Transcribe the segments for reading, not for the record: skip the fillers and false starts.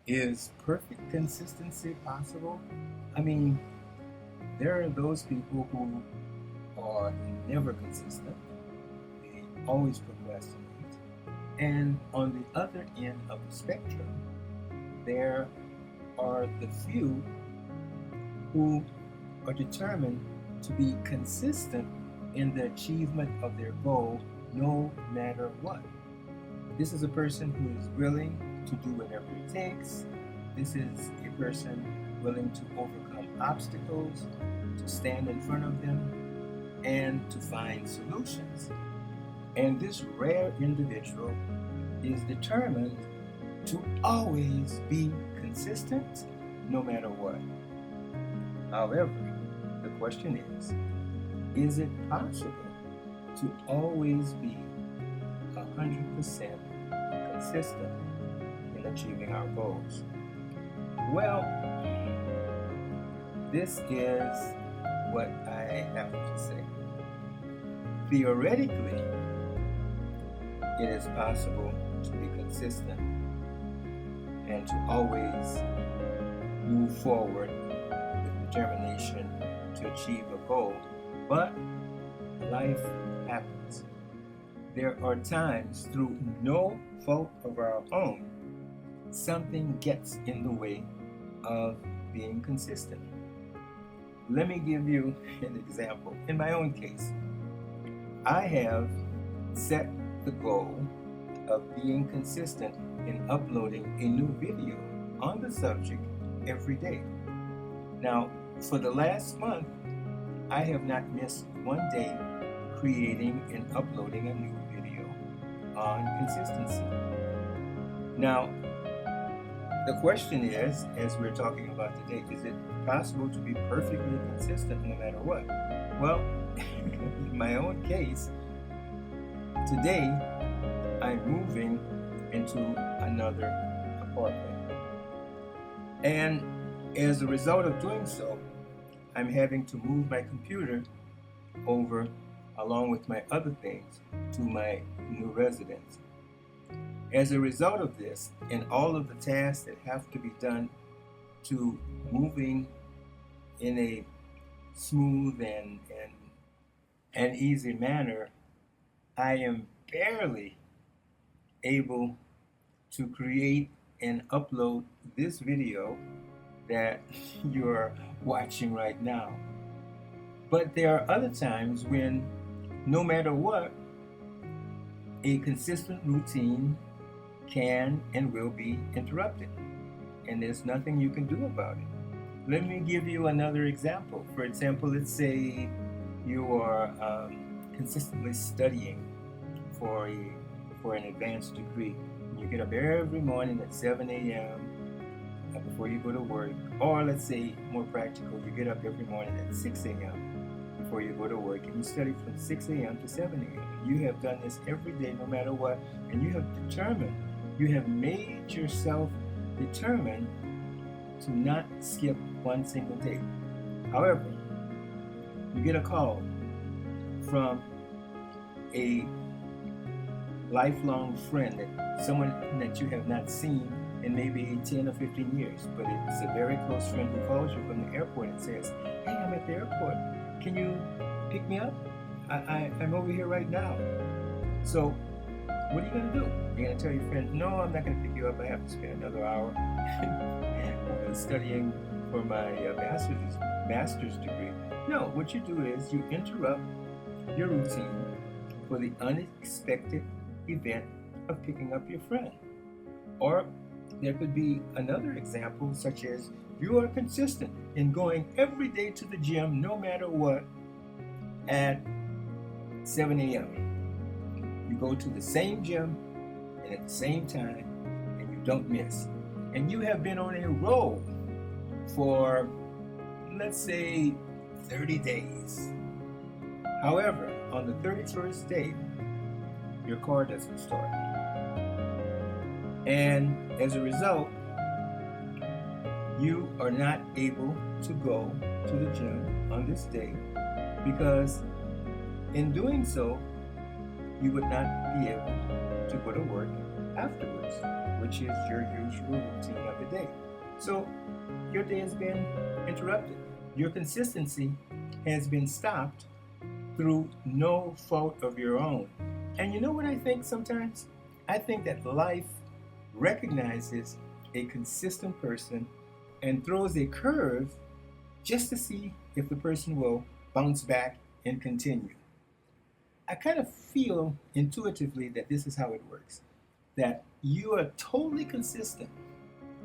Is perfect consistency possible? I mean, there are those people who are never consistent, they always procrastinate. And on the other end of the spectrum, there are the few who are determined to be consistent in the achievement of their goal no matter what. This is a person who is willing to do whatever it takes. This is a person willing to overcome obstacles, to stand in front of them, and to find solutions. And this rare individual is determined to always be consistent no matter what. However, the question is it possible to always be 100% consistent in achieving our goals? Well, this is what I have to say. Theoretically, it is possible to be consistent and to always move forward with determination to achieve a goal, but life happens. There are times, through no fault of our own, something gets in the way of being consistent. Let me give you an example. In my own case, I have set the goal of being consistent in uploading a new video on the subject every day. Now, for the last month, I have not missed one day creating and uploading a new video on consistency. Now, the question is, as we're talking about today, is it possible to be perfectly consistent no matter what? Well, in my own case, today I'm moving into another apartment. And as a result of doing so, I'm having to move my computer over, along with my other things, to my new residence. As a result of this, and all of the tasks that have to be done to moving in a smooth and easy manner, I am barely able to create and upload this video that you're watching right now. But there are other times when, no matter what, a consistent routine can and will be interrupted, and there's nothing you can do about it. Let me give you another example. For example, let's say you are consistently studying for an advanced degree. You get up every morning at 7 a.m. Before you go to work, or let's say more practical, you get up every morning at 6 a.m. before you go to work, and you study from 6 a.m. to 7 a.m. You have done this every day, no matter what, and you have made yourself determined to not skip one single day. However, you get a call from a lifelong friend, someone that you have not seen in maybe 10 or 15 years, but it's a very close friend who calls you from the airport and says, "Hey, I'm at the airport. Can you pick me up? I'm over here right now." So, what are you going to do? You're going to tell your friend, "No, I'm not going to pick you up. I have to spend another hour studying for my master's degree." No, what you do is you interrupt your routine for the unexpected event of picking up your friend. Or there could be another example, such as you are consistent in going every day to the gym, no matter what, at 7 a.m. You go to the same gym and at the same time, and you don't miss. And you have been on a roll for, let's say, 30 days. However, on the 31st day, your car doesn't start. And as a result, you are not able to go to the gym on this day, because in doing so, you would not be able to go to work afterwards. which is your usual routine of the day. So your day has been interrupted. Your consistency has been stopped through no fault of your own. And you know what I think sometimes? I think that life recognizes a consistent person and throws a curve just to see if the person will bounce back and continue. I kind of feel intuitively that this is how it works, that you are totally consistent,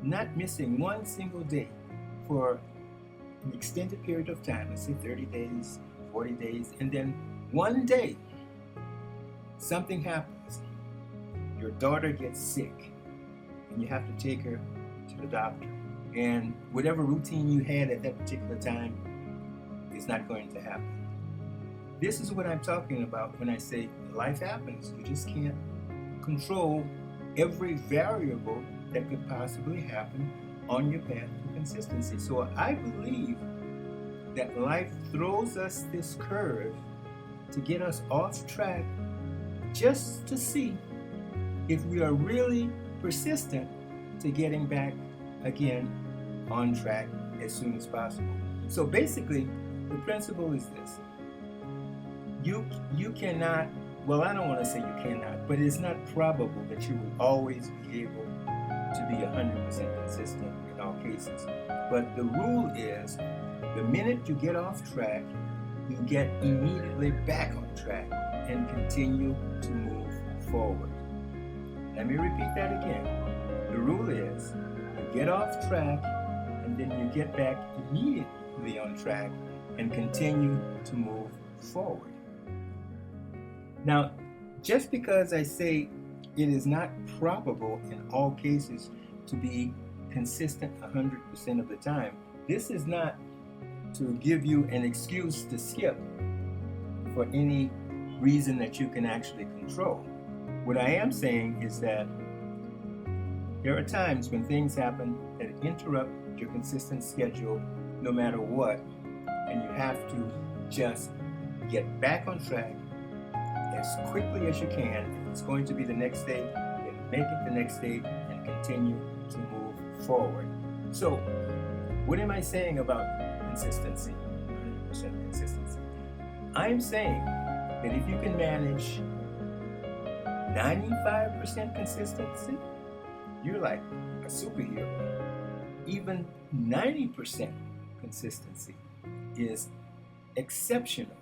not missing one single day for an extended period of time, let's say 30 days, 40 days, and then one day something happens. Your daughter gets sick and you have to take her to the doctor. And whatever routine you had at that particular time is not going to happen. This is what I'm talking about when I say life happens. You just can't control every variable that could possibly happen on your path to consistency. So I believe that life throws us this curve to get us off track just to see if we are really persistent to getting back again on track as soon as possible. So basically, the principle is this. You cannot, well, I don't want to say you cannot, but it's not probable that you will always be able to be 100% consistent in all cases. But the rule is, the minute you get off track, you get immediately back on track and continue to move forward. Let me repeat that again. The rule is, you get off track and then you get back immediately on track and continue to move forward. Now, just because I say it is not probable in all cases to be consistent 100% of the time, this is not to give you an excuse to skip for any reason that you can actually control. What I am saying is that there are times when things happen that interrupt your consistent schedule no matter what, and you have to just get back on track as quickly as you can. If it's going to be the next day, then make it the next day and continue to move forward. So, what am I saying about consistency? 100% consistency. I'm saying that if you can manage 95% consistency, you're like a superhero. Even 90% consistency is exceptional.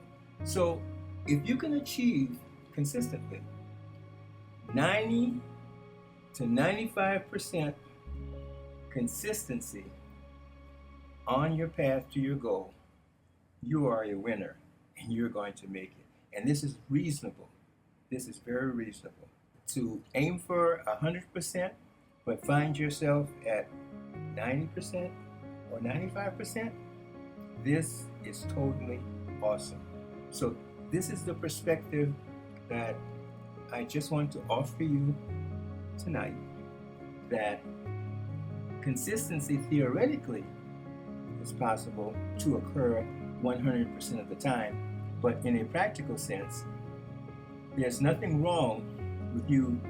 So if you can achieve consistently 90 to 95% consistency on your path to your goal, you are a winner and you're going to make it. And this is reasonable. This is very reasonable. To aim for 100%, but find yourself at 90% or 95%, this is totally awesome. So this is the perspective that I just want to offer you tonight, that consistency theoretically is possible to occur 100% of the time, but in a practical sense, there's nothing wrong with you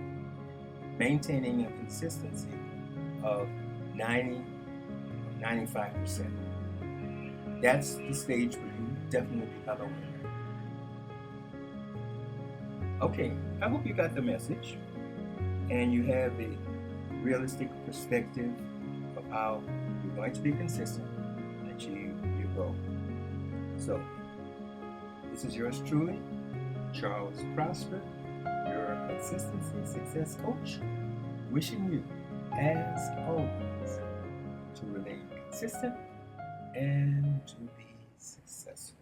maintaining a consistency of 90 or 95%. That's the stage where you definitely become a winner. Okay, I hope you got the message and you have a realistic perspective of how you're going to be consistent and achieve your goal. So, this is yours truly, Charles Prosper, your consistency success coach, wishing you, as always, to remain consistent and to be successful.